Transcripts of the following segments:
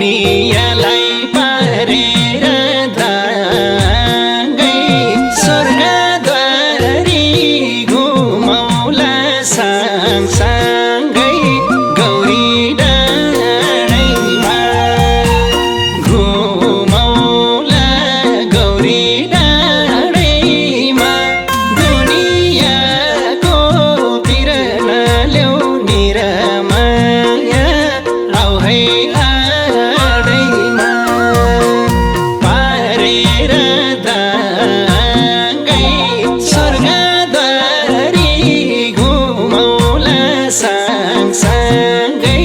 दुनियाँलाई पारेर धागै स्वर्गद्वारी घुमौला सँगसँगै गौरी डाँडैमा घुमौला गौरी डाँडैमा दुनियाँको पिर नल्याउने रमाया आऊ है आडैमा पारेर धागै स्वर्गद्वारी घुमौला सँगसँगै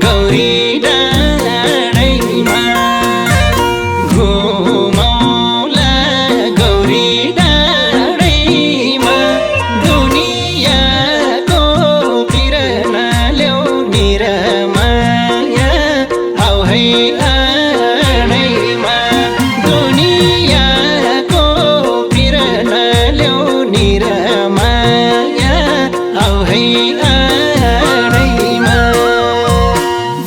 गौरी डाँडैमा घुमौला गौरी डाँडैमा दुनियाँको पिर नल्याउने रमाया आऊ है आडैमा दुनियाँको पिर नल्याउने रमाया आऊ है आडैमा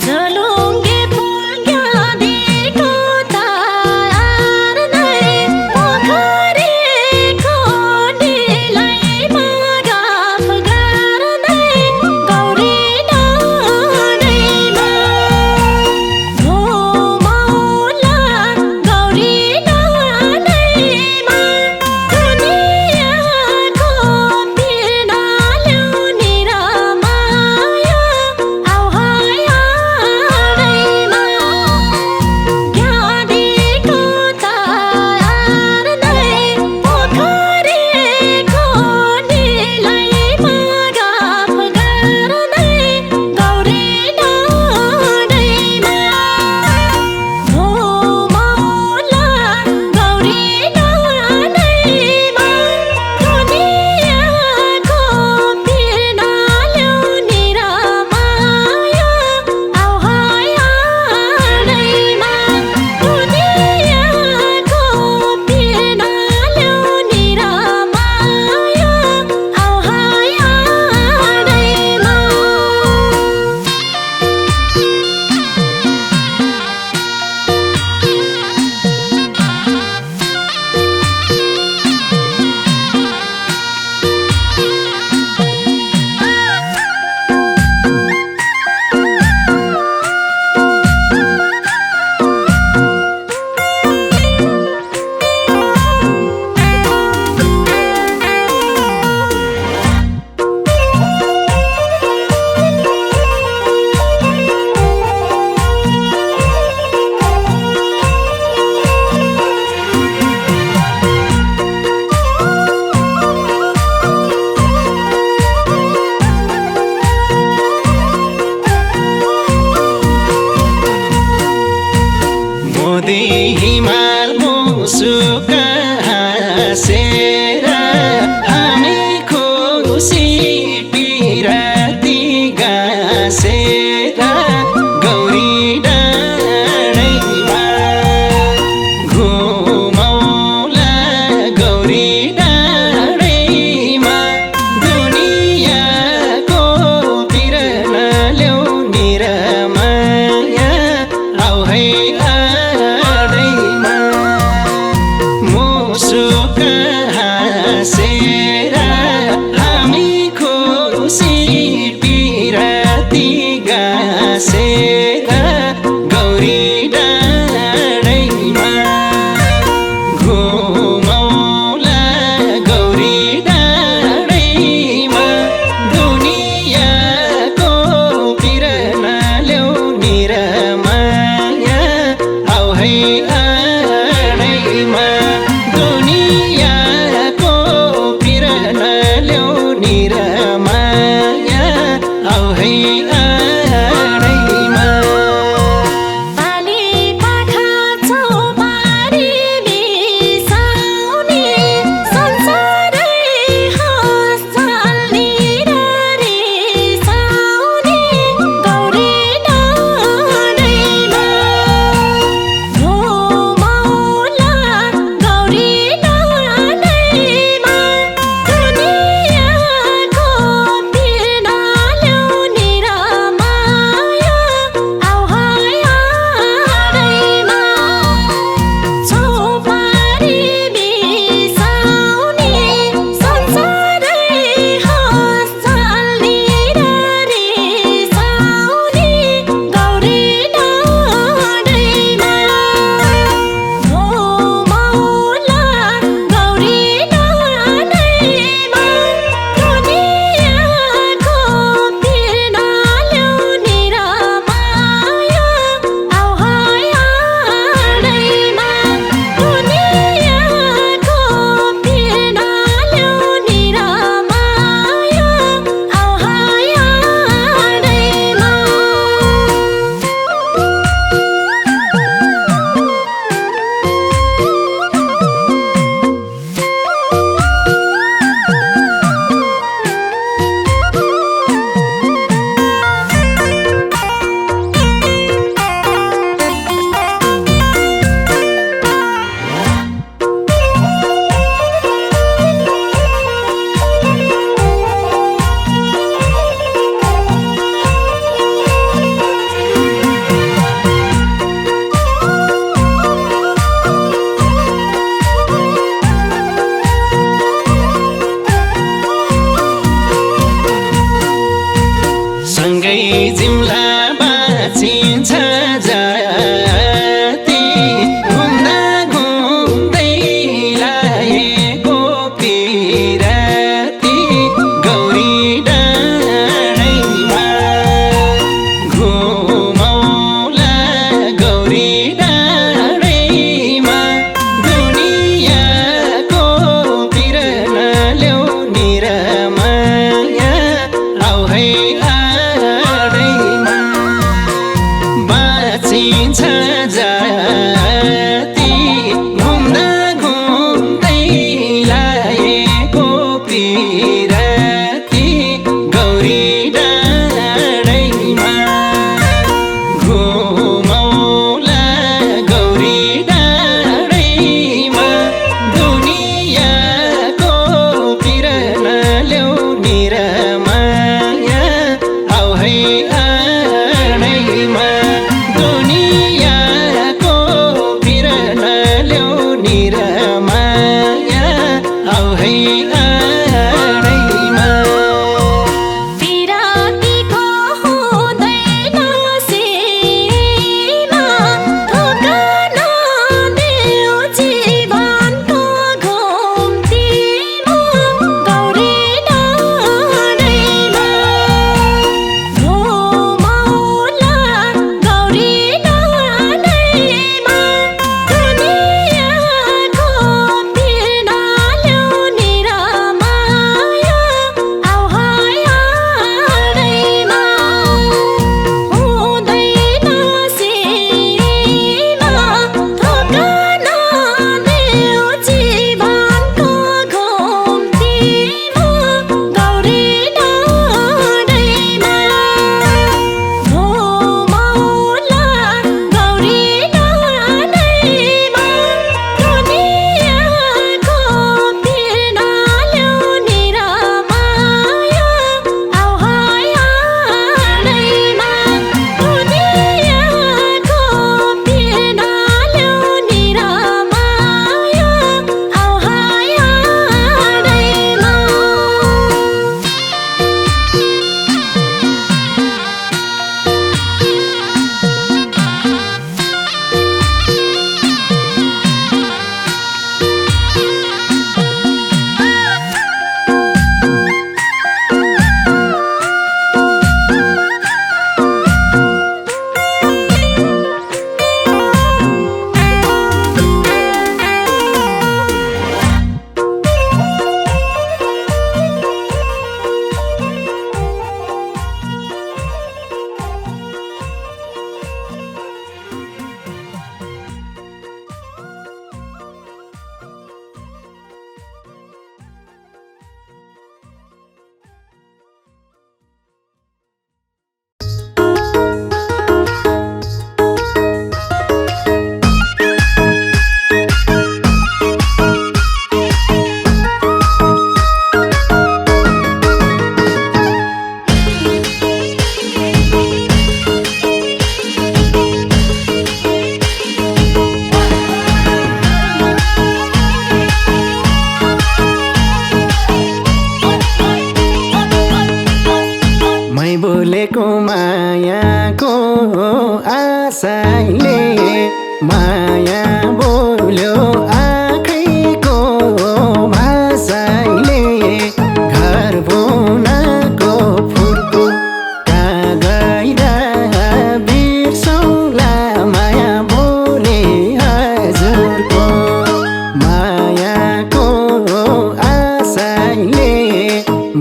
झलुङ्गे पुग्यादेखो तार नै पोखरीको ढिलाइमा गफ गर्दै गौरी डाँडैमा घुमौला गौरी डाँडैमा दुनियाँको पिर नल्याउने रमाया आऊ है आडैमा ज्ञानीको तार नै पोखरीको ढिलाइमा गफ गर्दै गौरी डाँडैमा घुमौला गौरी डाँडैमा दुनियाँको पिर नल्याउने रमाया आऊ है आडैमा दुनियाँको पिर नल्याउने रमाया आऊ है आडैमा मोदी हिमाल मुसुक हाँसेर हामी खुसी पिराती गाँसेर गौरी डाँडैमा घुमौला गौरी डाँडैमा दुनियाँको पिर नल्याउने रमाया आऊ है आडैमा मुसुक हाँसेर हामी खुसी पिराती गाँसेर गौरी डाँडैमा घुमौला गौरी डाँडैमा दुनियाँको पिर नल्याउने रमाया जाति घुम्दा घुम्दै लागेको पिराती गौरी डाँडैमा घुमौला गौरी डाँडैमा दुनियाँको पिर नल्याउने रमाया आऊ है आडैमा दुनियाँको पिर नल्याउने रमाया आऊ है आडैमा पिरातीको हुँदैन सीमा धोका नदेऊ जीवनको घुम्तीमा गौरी डाँडैमा घुमौला गौरी डाँडैमा दुनियाँको पिर नल्याउने रमाया आऊ है आडैमा हुँदैन सीमा धोका नदेऊ जीवनको घुम्तीमा गौरी डाँडैमा घुमौला गौरी डाँडैमा दुनियाँको पिर नल्याउने रमाया आऊ है आडैमा दुनियाँको पिर नल्याउने रमाया आऊ है आडैमा मै बोलेको मायाको आशाले माया बोल्यो आँखैको भाषाले घर बुनाको फुर्को कागैरा बिर्सौला माया बोले हजुरको मायाको आशाले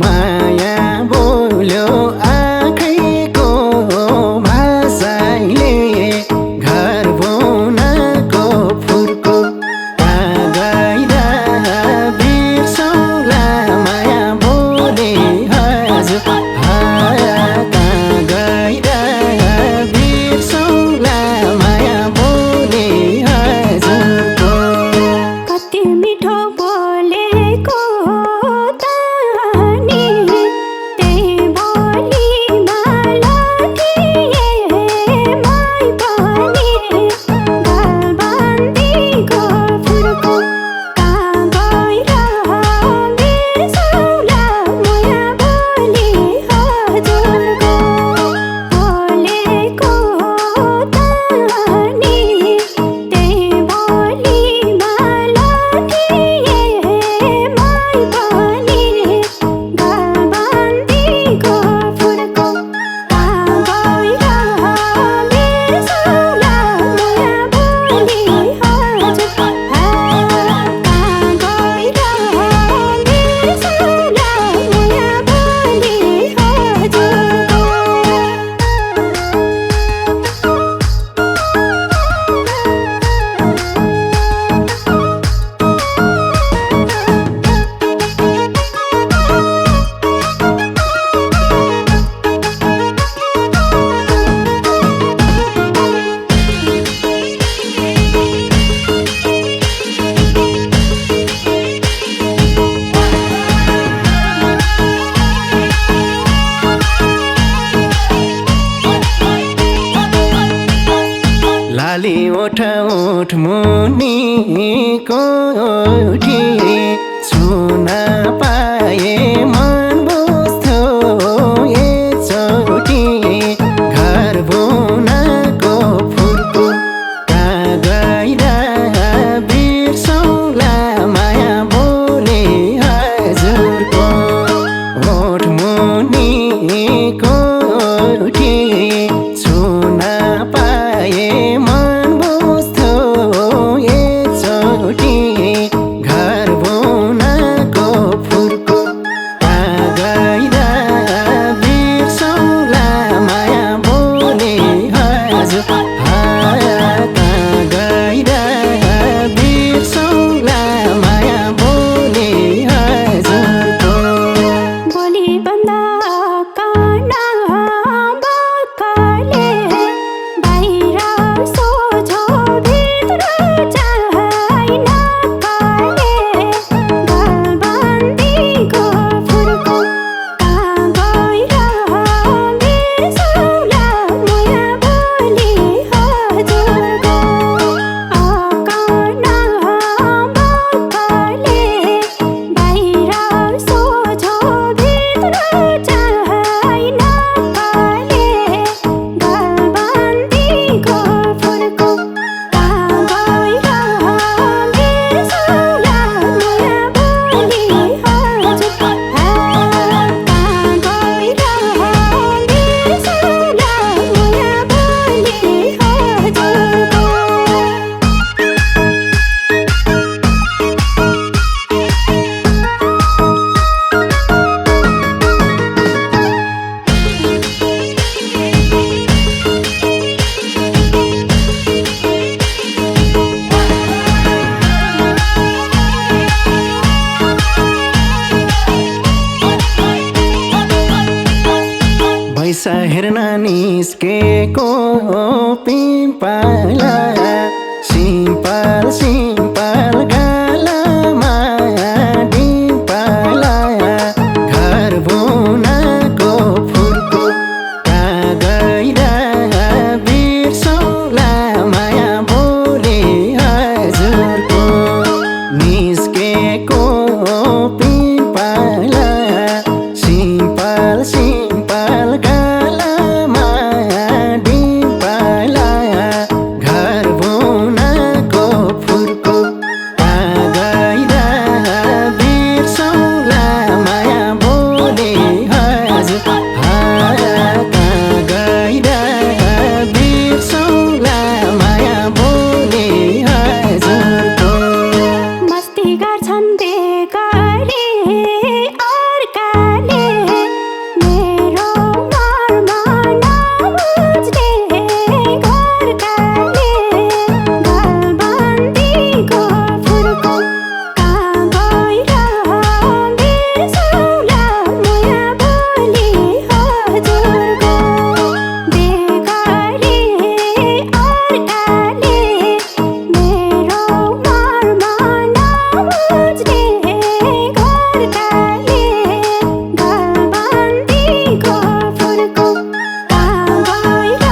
माया बोल्यो आँखैको भाषाले घर बुनाको फुर्को हाली ओठ ओठ मुनिको ओठी छुन पाए मन बुझ्थ्यो एकचोटि घर बुनको फुलको कहाँ गइरा बिर्सौला माया बोले हजुरको ओठ मुनिको ओठी छुन पाए मन बुझ्थ्यो एकचोटि घर बुनको फुलको कहाँ गइरा बिर्सौला माया बोले हजुर कहाँ गइरा बिर्सौला माया बोले हजुरको बोली बन्दा काना बक्काले बाहिर सोझो भित्र छैन काले गलबन्दीको फुलको कहाँ गएर बिर्सौला माया बोली हजुरको काना बक्काले बाहिर सोझो भित्र छैन काले गलबन्दीको फुलको कहाँ गएर बिर्सौला माया बोली हजुर कहाँ गएर बिर्सौला माया भैसा हेर्न निस्केको पिम्पला सिम्पल सिम्पल गालामा डिम्पला घर बुनको फुलको कहाँ गइरा बिर्सौला माया बोले हजुरको निस्केको पिम्पला सिम्पल सिम्पल गालामा डिम्पला घर बुनको फुलको कहाँ गइरा बिर्सौला माया बोले हजुर कहाँ गइरा बिर्सौला माया बोले हजुरको मस्ती गर्छन् बेगरी अर्काले मेरो मर्म नबुझ्ने घरकाले गलबन्दीको फुलको कहाँ गएर बिर्सौला माया बोली हजुरको बेगरी अर्काले मेरो मर्म नबुझ्ने घरकाले गलबन्दीको फुलको कहाँ गएर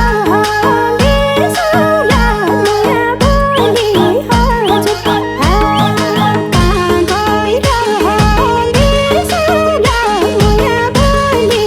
बिर्सौला माया बोली हजुर कहाँ गएर बिर्सौला माया बोली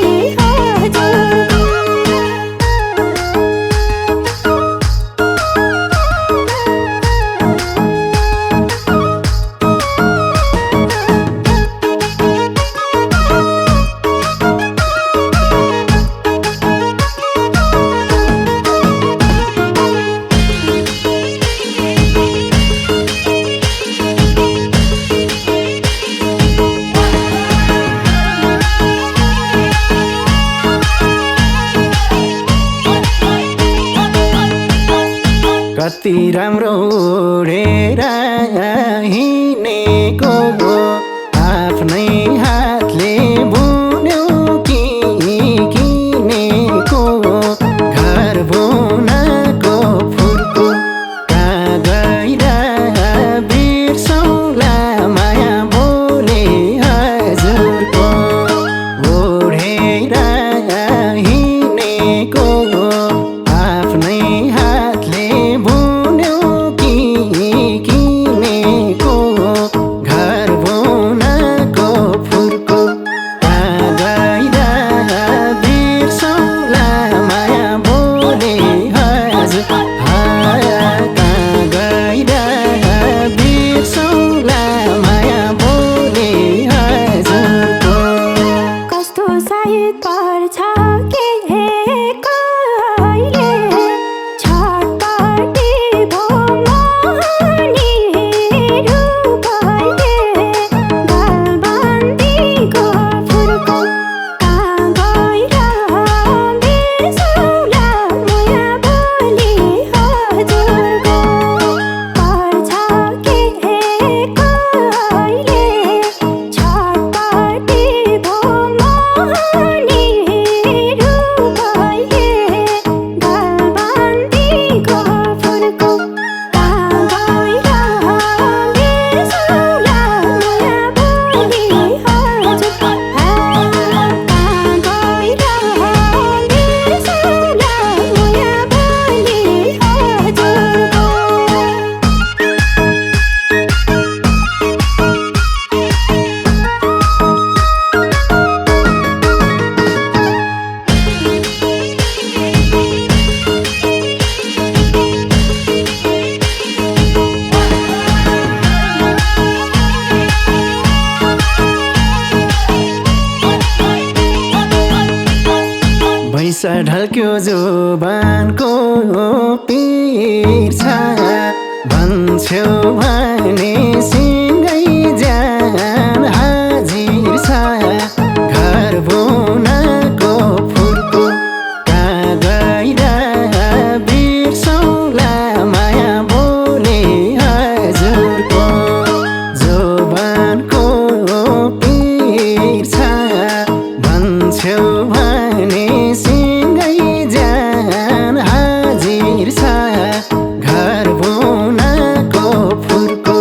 कति राम्रो उडेर हिँडेको आफ्नै हातले बुन्यो कि किनेको घर बुनको फुलको कहाँ गएर बिर्सौला माया बोले हजुरको उडेर हिँडेको आफ्नै हातले ढल्क्यो जुबानको पिर छ भन्छौ भने सिँगै ज्यान हाजिर छ घर बुनको फुलको कहाँ गएर बिर्सौँला माया बोले हजुरको जुबानको पिर छ भन्छौ भने सिँगै ज्यान हाजिर छ घर बुनको फुलको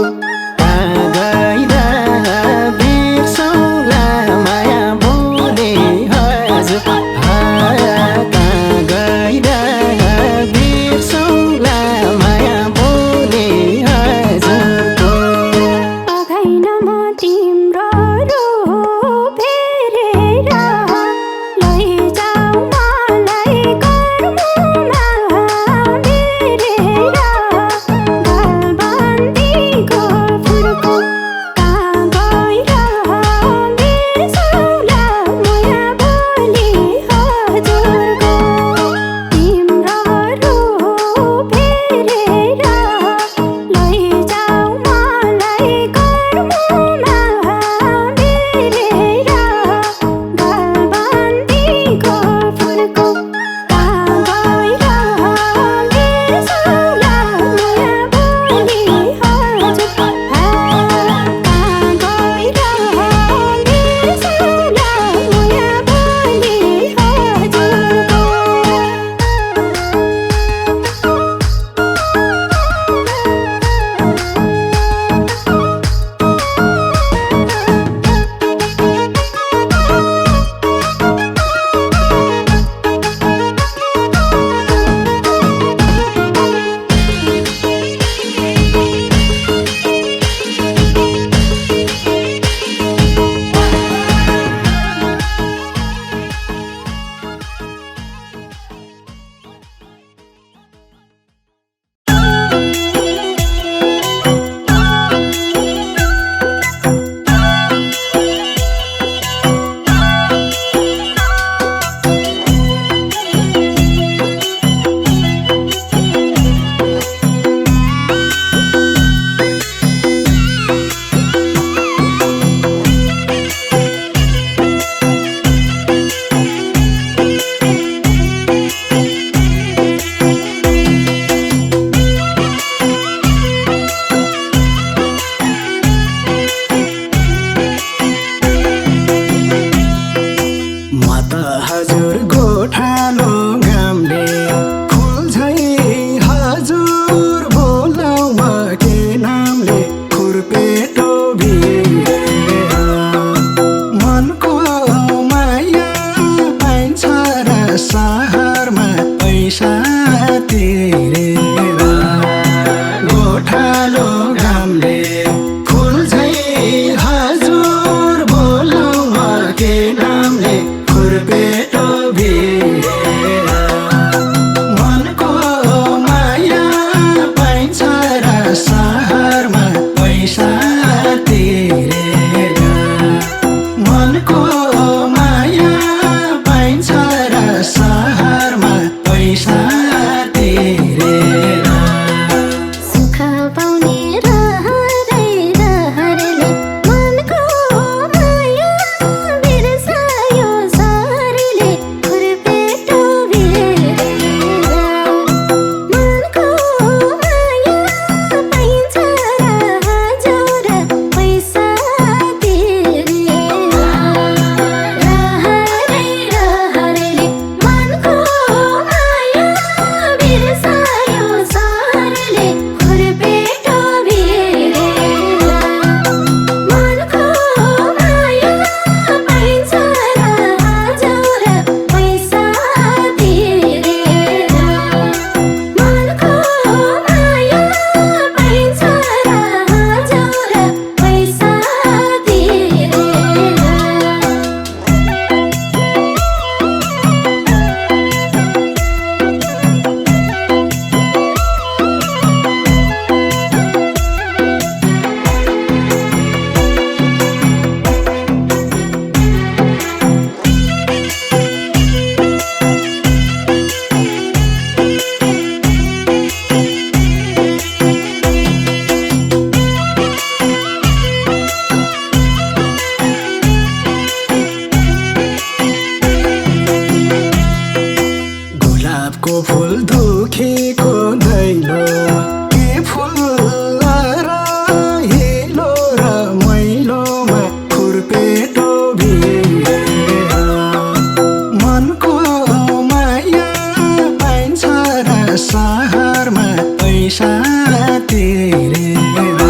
तिरेर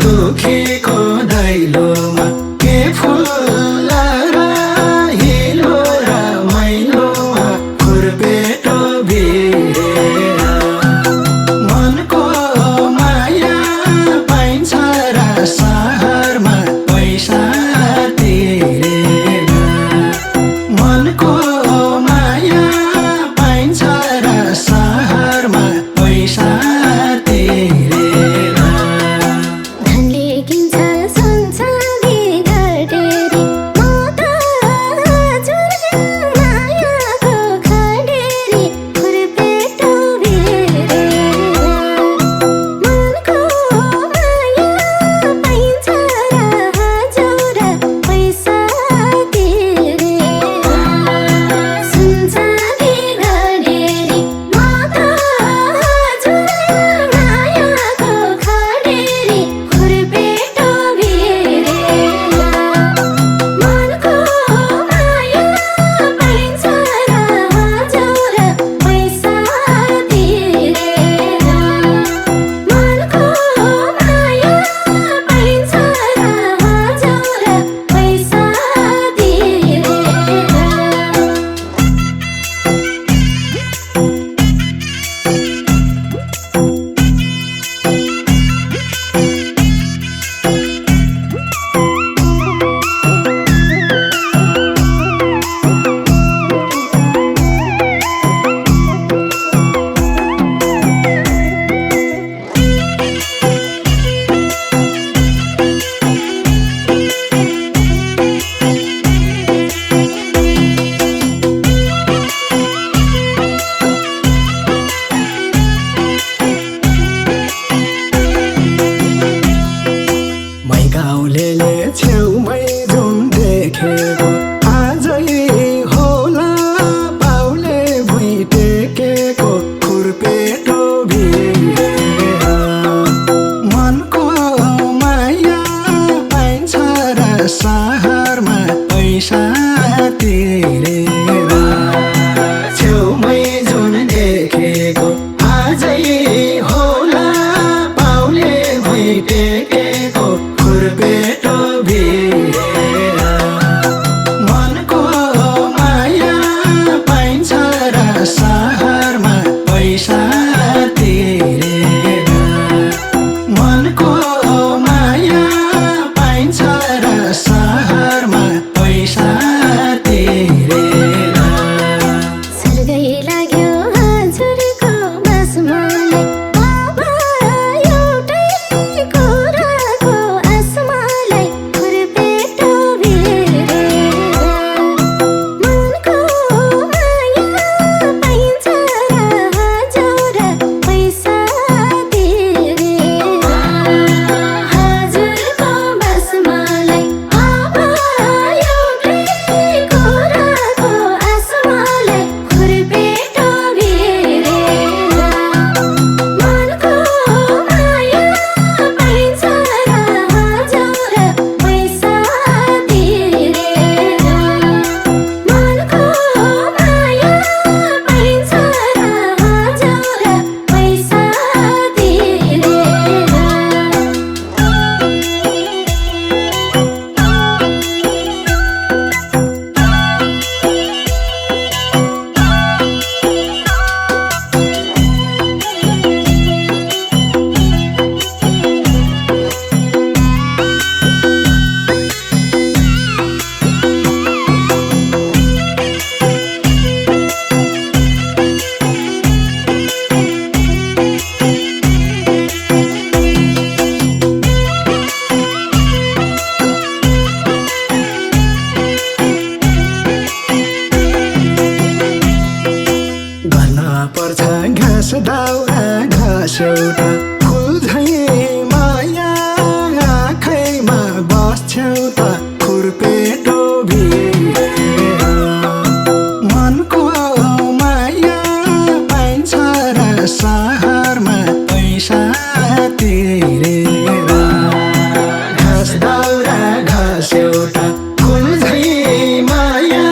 दुखीको दैलोमा के फुल्ला र हिलो र मैलोमा खुर्पेटो भिरेर मनको माया पाइन्छ र सहरमा पैसा तिरेर मनको माया पाइन्छ र सहरमा पैसा तिरेर धनले किन्छ संसारी गडेरी म त हजुर मायाको खडेरी खुर्पेटो भिरेर मनको माया पाइन्छ र हजुर पैसा तिरेर संसारी गडेरी म त हजुर मायाको खडेरी खुर्पेटो भिरेर मनको माया पाइन्छ र हजुर पैसा तिरेर मनको माया पाइन्छ र हजुर पैसा तिरेर मै गाउँलेले छेउमै जुन देखेको आजै होला पाउले भुइँ टेकेको खुर्पेटो भिरेर मनको माया पाइन्छ र सहरमा पैसा तिरेर छेउमै जुन देखेको आजै होला पाउले भुइँ टेकेको खुर्पेटो भिरेर मनको माया पाइन्छ र सहरमा पैसा तिरेर मनको माया पाइन्छ र सहरमा पैसा तिरेर सर्गै लाग्यो हजुरको बासमा अब एउटै कुराको आसमालाई खुर्पेटो भिरेर मनको माया पाइन्छ र हजुर पैसा तिरेर हजुरको बासमालाई अब एउटै कुराको आसमालाई खुर्पेटो भिरेर मनको माया पाइन्छ र हजुर पैसा तिरेर मनको माया पाइन्छ र हजुर पैसा तिरेर गर्न पर्छ घाँस दाउरा घाँस एउटा फुल झैँ माया आँखैमा बस्छौ त खुर्पेटो भिरेर मनको माया पाइन्छ र सहरमा पैसा तिरेर घाँस दाउरा घाँस एउटा फुल झैँ माया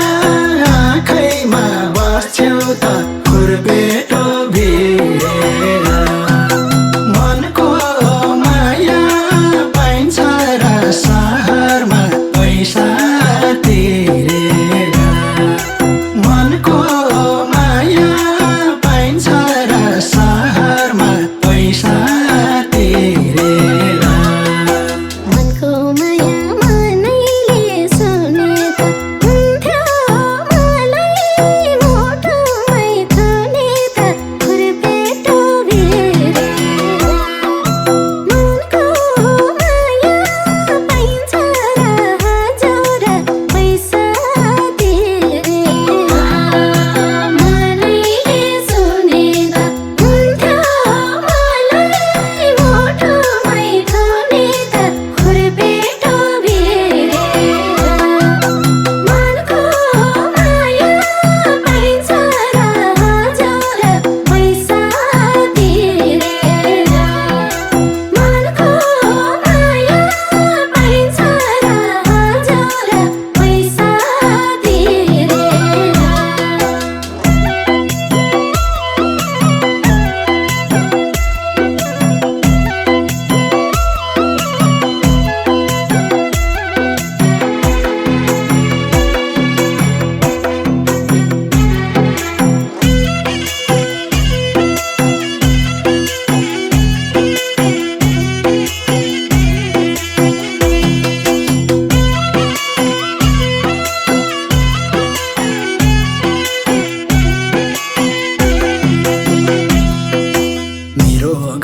आँखैमा बस्छौ त खुर्पेटो भिरेर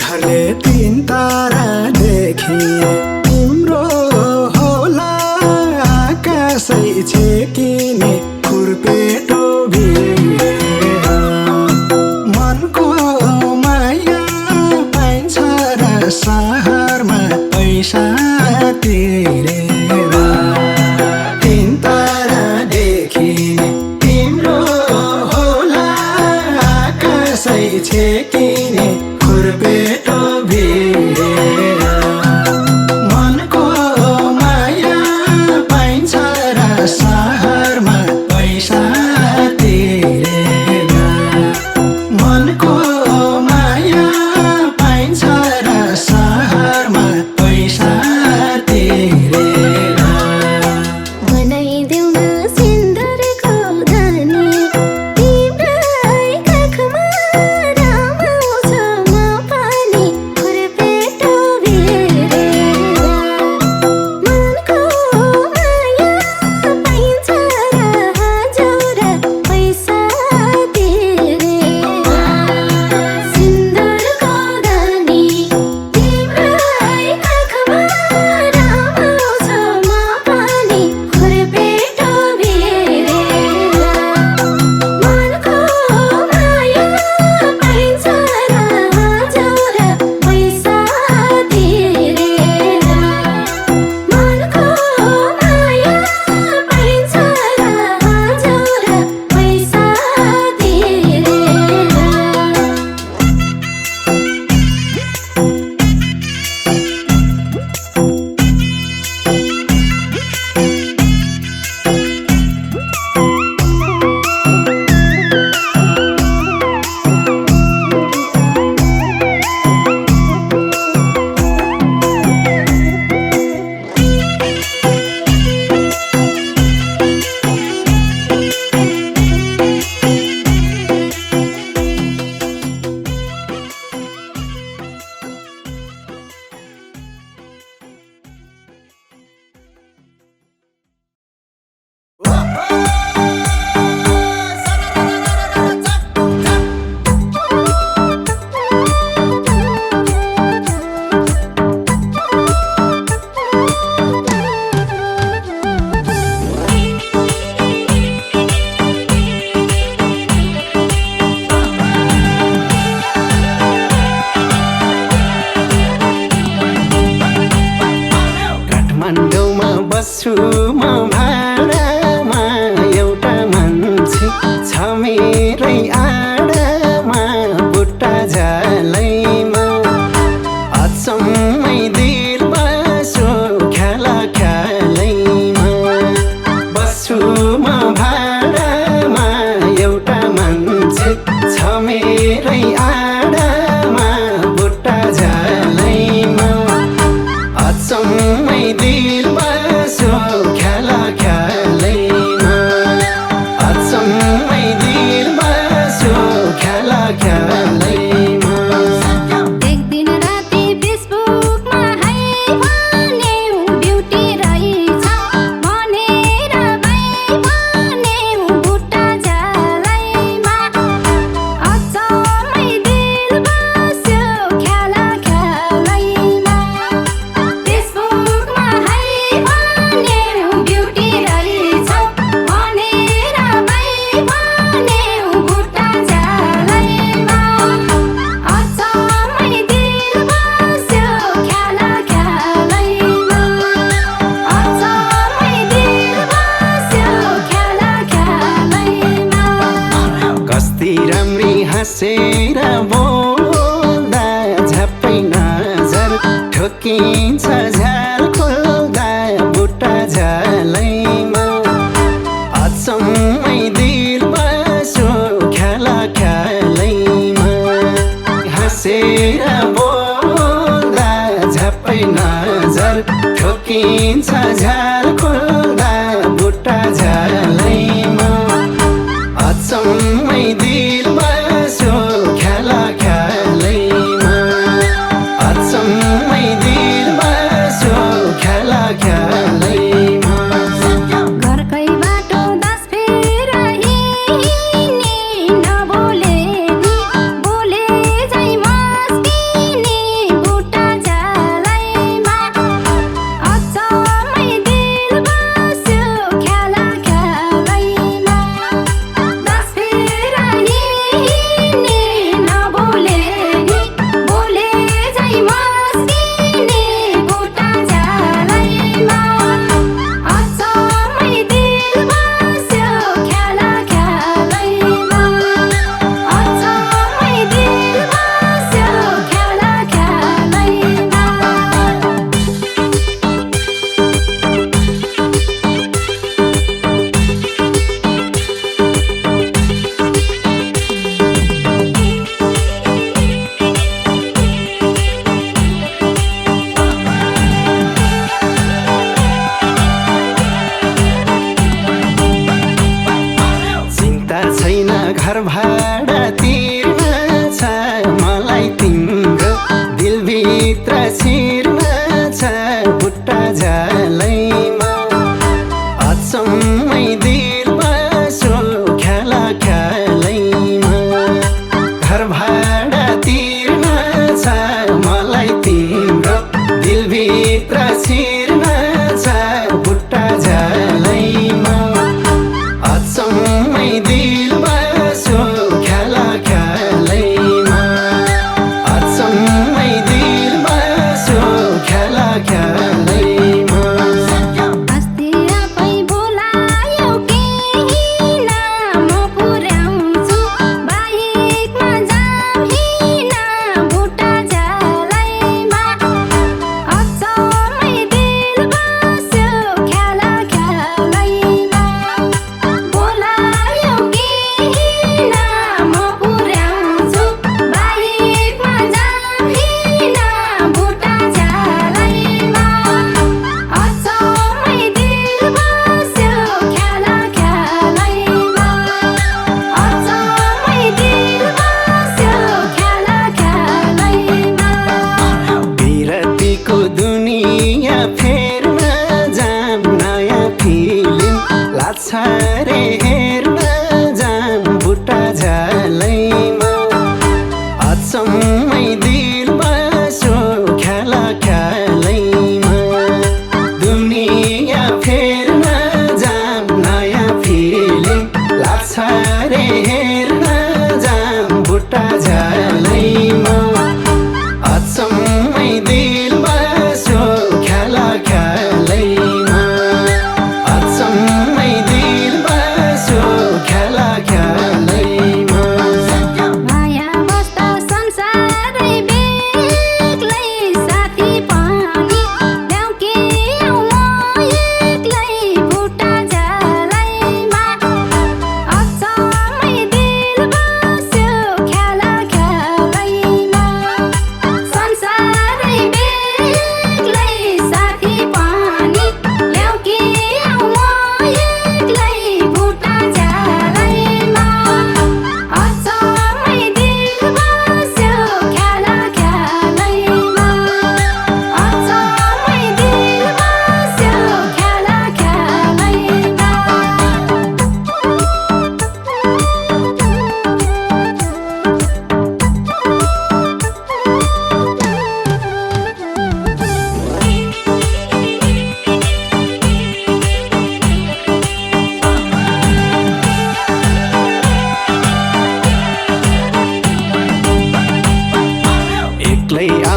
घरले 3 तारा देखिए तिम्रो होला आकाशै छेकिने खुर्पेटो भिडेर मनको माया पाइन्छ र सहरमा पैसा तिरेर 3 तारा देखिने तिम्रो होला आकाशै छेकिने खुर्पेटो भिडेर मनको माया पाइन्छ र सहरमा पैसा तिरेर मनको माया पाइन्छ र सहरमा पैसा तिरेर बनाइदेऊ न सिन्दुरको धानी तिम्रै काखमा रमाउँछ म पनि खुर्पेटो भिडेर मनको माया पाइन्छ र हजुर पैसा तिरेर सिन्दुरको धानी तिम्रै काखमा रमाउँछ म पनि खुर्पेटो भिडेर मनको माया पाइन्छ र हजुर पैसा तिरेर मनको माया पाइन्छ र हजुर पैसा तिरेर काठमाडौँमा बस्छु म भाडामा एउटा मान्छे छ मेरै आडामा बुट्टा झालैमा अचम्मै दिल बस्यो ख्याला ख्यालैमा बस्छु म भाडामा एउटा मान्छे छ मेरै आडामा बुट्टा झालैमा अचम्मै दिल बस्यो ख्याला ख्यालैमा अचम्मै दिल बस्यो ख्याला ख्यालैमा एक दिन राति फेसबुकमा हाई भन्यौ ब्युटी रहेछ भनेर भाइ भन्यौ बुट्टा झालैमा अचम्मै दिल बस्यो ख्याला ख्यालैमा फेसबुकमा हाई भन्यौ ब्युटी रहेछ भनेर भाइ भन्यौ बुट्टा झालैमा अचम्मै दिल बस्यो ख्याला ख्यालैमा अचम्मै दिल बस्यो ख्याला ख्यालैमा कस्ती राम्री हाँसेर बोल्दा झ्याप्पै नजर ठोकिन्छ झ्याल खोल्दा बुट्टा झालैमा अचम्मै दिल बस्यो ख्याला ख्यालैमा हाँसेर बोल्दा झ्याप्पै नजर ठोकिन्छ झ्याल खोल्दा बुट्टा झालैमा अचम्मै दिल बस्यो ख्याला ख्यालैमा अचम्मै दिल बस्यो ख्याला ख्यालैमा घरकै बाटो 10 फेर हिँड्ने नबोले नि बोले झै मस्किने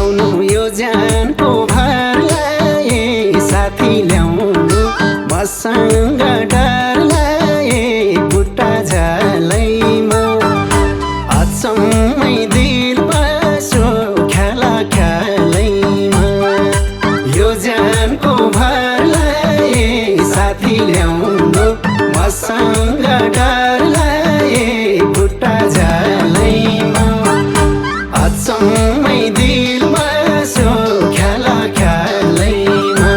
उठाउनु यो ज्यानको भारलाई साथी ल्याउनु मसँग डरलाई बुट्टा झालैमा अचम्मै दिल बस्यो ख्याला ख्यालैमा यो ज्यानको भारलाई साथी ल्याउनु मसँग डरलाई बुट्टा झालैमा अचम्मै दिल बस्यो ख्याला ख्यालैमा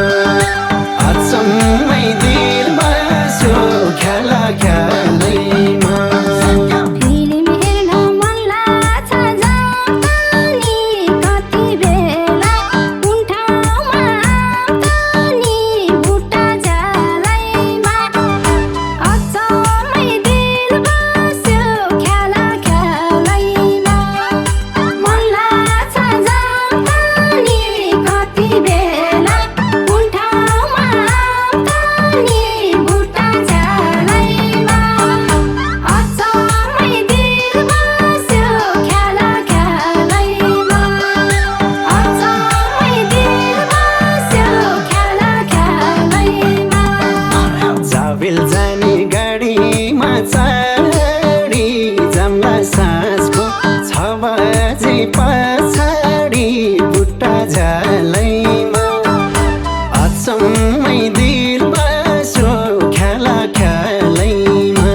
अचम्मै दिल बस्यो ख्याला ख्यालैमा फिल्म हेर्न मन लाग्छ जानी कति बेला कुन ठाउँमा आउँछनी बुट्टा झालैमा अचम्मै दिल बस्यो ख्याला ख्यालैमा मन लाग्छ जानी कति बेला कुन ठाउँमा आउँछनी बुट्टा झालैमा अचम्मै दिल बस्यो ख्याला ख्यालैमा अचम्मै दिल बस्यो ख्याला ख्यालैमा जावेल जाने गाडीमा चढी जम्ला साँझको 6 बजे पछाडि बुट्टा झालैमा अचम्मै दिल बस्यो ख्याला ख्यालैमा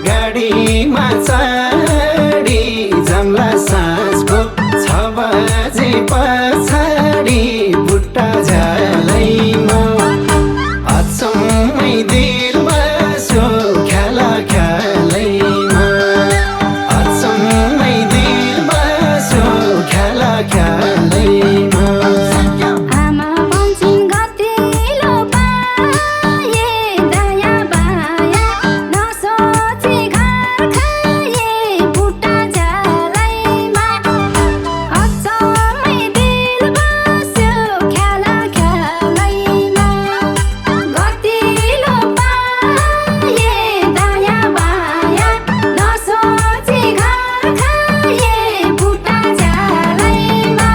गाडीमा चढी जम्ला साँझको 6 बजे पछाडि बुट्टा झालैमा अचम्मै दिल बस्यो ख्याला ख्यालैमा अचम्मै दिल बस्यो ख्याला ख्यालैमा आमा भन्छन् गतिलो पाए दया बाया नसोचे घर खाए बुट्टा झालैमा अचम्मै दिल बस्यो ख्याला ख्यालैमा गतिलो पाए दया बाया नसोचे घर खाए बुट्टा झालैमा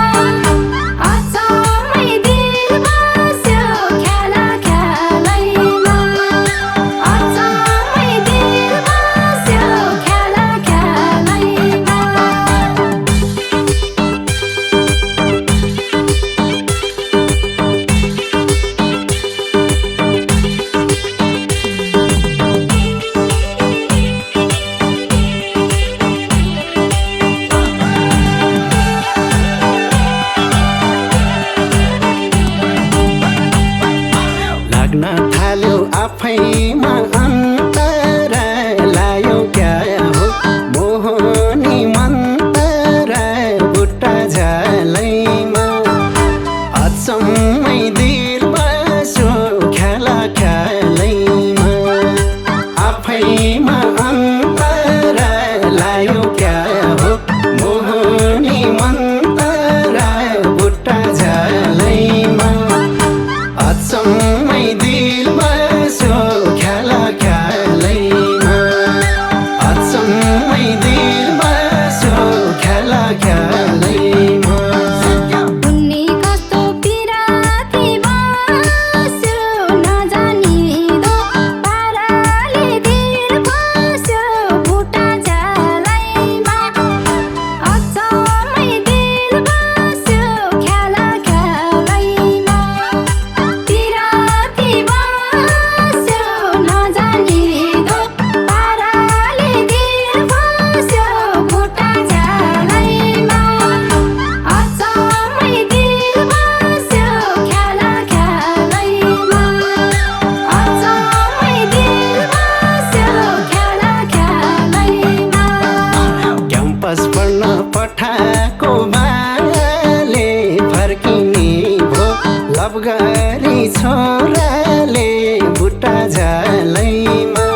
अचम्मै दिल बस्यो ख्याला ख्यालैमा अचम्मै दिल बस्यो ख्याला ख्यालैमा लाग्न थाल्यो आफैमा अन्तर लायो क्या हो मोहनी मन्तर बुट्टा झालैमा अचम्मै दिल बस्यो ख्याला ख्यालैमा आफैमा अन्तर लायो क्या हो मोहनी मन्तर बुट्टा झालैमा अचम्मै दिल बस्यो ख्याला ख्यालैमा अचम्मै दिल बस्यो ख्याला ख्यालैमा उनी कस्तो पिराती बस्यो नजानिदो पाराले दिल बस्यो बुट्टा झालैमा अचम्मै दिल बस्यो ख्याला ख्यालैमा पिराती बस्यो नजानिदो पाराले दिल बस्यो बुट्टा झालैमा अचम्मै दिल बस्यो ख्याला ख्यालैमा अचम्मै दिल बस्यो ख्याला ख्यालैमा क्याम्पस पढ्न पठाएको बाले फर्किने भो लभ गरी छोराले बुट्टा झालैमा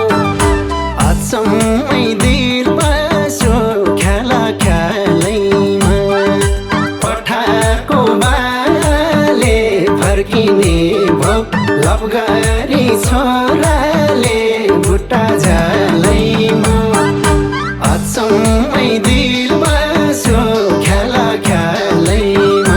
अचम्मै दिल बस्यो ख्याला ख्यालैमा पठाएको बाले फर्किने भो लभ गरी छोराले बुट्टा झालैमा अचम्मै दिल बस्यो ख्याला ख्यालैमा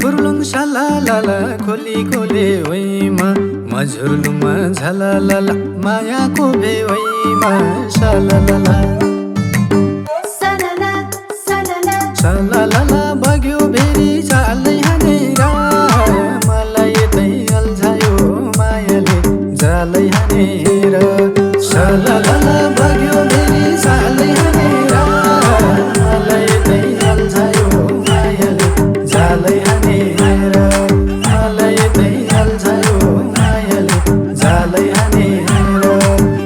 फुर्लुङ सलालाला खोली खोले ओइमा मझुर्लुमा झलालाला मायाको भेवैमा सलालाला सलला सलला सलालाला बग्यो भेरी चालै हानेर मलाई यतै अल्झायो मायाले जालै हानेर सलालाला बग्यो भेरी चालै हानेर मलाई यतै अल्झायो मायाले जालै हानेर मलाई यतै अल्झायो मायाले जालै हानेर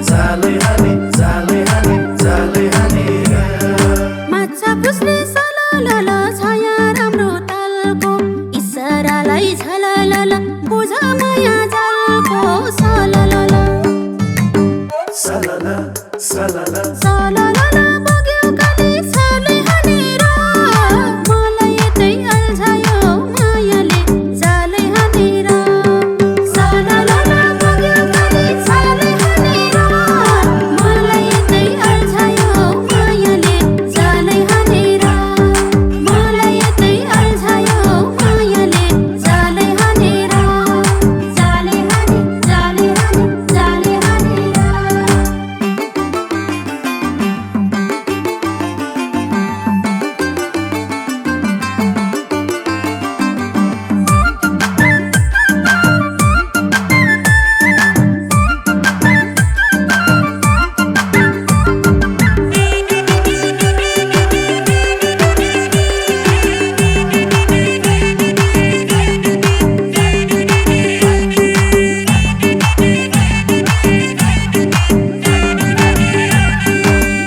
जालै हाने जालै हाने जालै हानेर माछा पुस्ने सलला छाया राम्रो तालको इसारालाई झललला बुझ माया जालको सलला सलला सलला सलला बग्यो काली छाले हानेर मलाई यतै अल्झायो मायाले जालै हानेर सलला बग्यो काली छाले हानेर मलाई यतै अल्झायो मायाले जालै हानेर मलाई यतै अल्झायो मायाले जालै हानेर जालै हाने जालै हाने जालै हानेर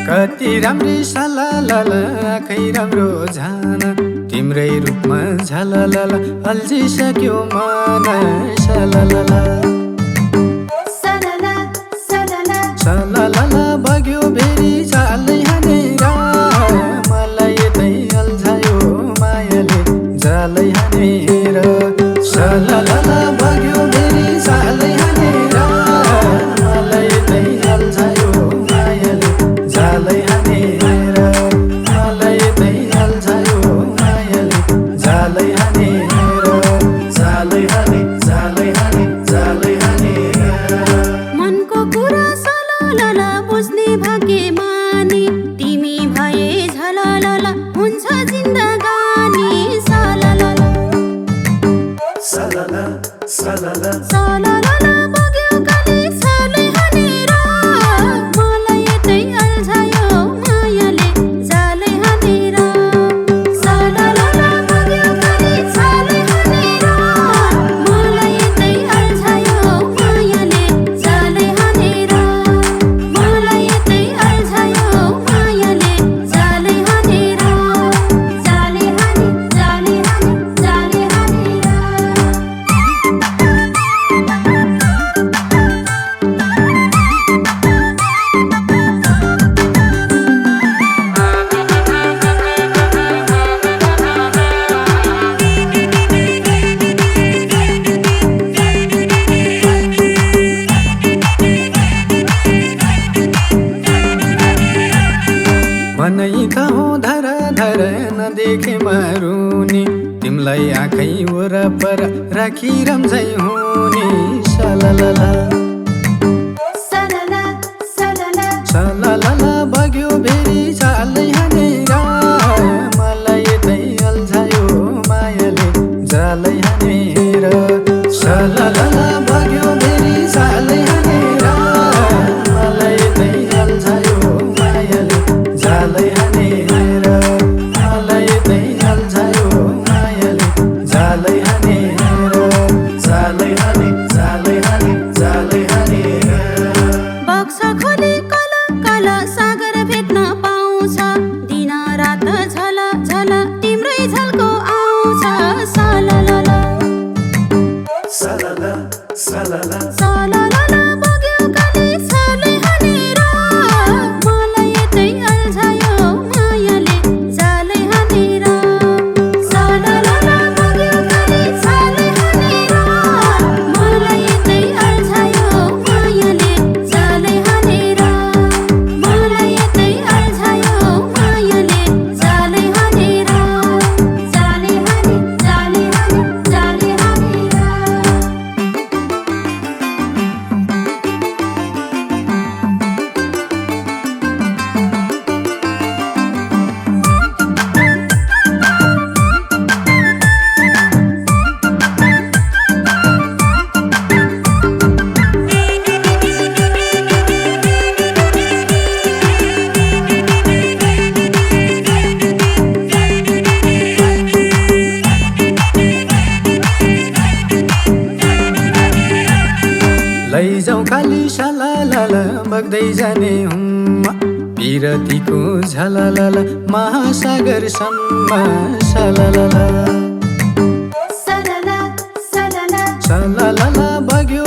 कति राम्री सलालाला आँखै राम्रो झान तिम्रै रूपमा झललला अल्झिसक्यो मन सललला सलला सलला सललला बग्यो भेरी चालै हानेर मलाई यतै अल्झायो मायाले जालै हानेर सललला बग्यो भेरी चालै हानेर मलाई यतै अल्झायो मायाले जालै हानेर मलाई यतै अल्झायो मायाले जालै हानेर जालै हाने जालै हाने जालै हानेर मनको कुरा सलला बुझ्ने भाग्यमानी तिमी भए झललला हुन्छ जिन्दगानी सलला सलला सलला सलला बग्यो काली छाले हानेर मलाई यतै अल्झायो मायाले जालै हानेर सलला बग्यो काली छाले हानेर मलाई यतै अल्झायो मायाले जालै हानेर मलाई यतै अल्झायो मायाले जालै हानेर जालै हाने जालै हाने जालै हानेर मनै त हो धर धर नदेखे मरुनी तिमलाई आँखै वरपर राखी रम्झै हुने सललला सलला सलला सललला बग्यो भेरी चालै हानेर मलाई यतै अल्झायो मायाले जालै हानेर सललला बग्यो भेरी चालै हानेर मलाई यतै अल्झायो मायाले जालै हानेर मलाई यतै अल्झायो मायाले जालै हानेर जालै हाने जालै हाने जालै हानेर बक्स खोली कल कल सागर भेट्न पाउँछ दिन रात झल झल तिम्रै झल्को आउँछ सलला सलला सलला सलला बग्यो काली छाले हानेर मलाई यतै अल्झायो मायाले जालै हानेर सलला बग्यो काली छाले हानेर मलाई यतै अल्झायो मायाले जालै हानेर मलाई यतै अल्झायो मायाले जालै हानेर जालै हाने जालै हाने लैजाऊ खाली सालालाला बग्दै जाने हुम्मा पिरतीको झलालाला महासागरसम्म सालालाला सलला सलला सालालाला बग्यो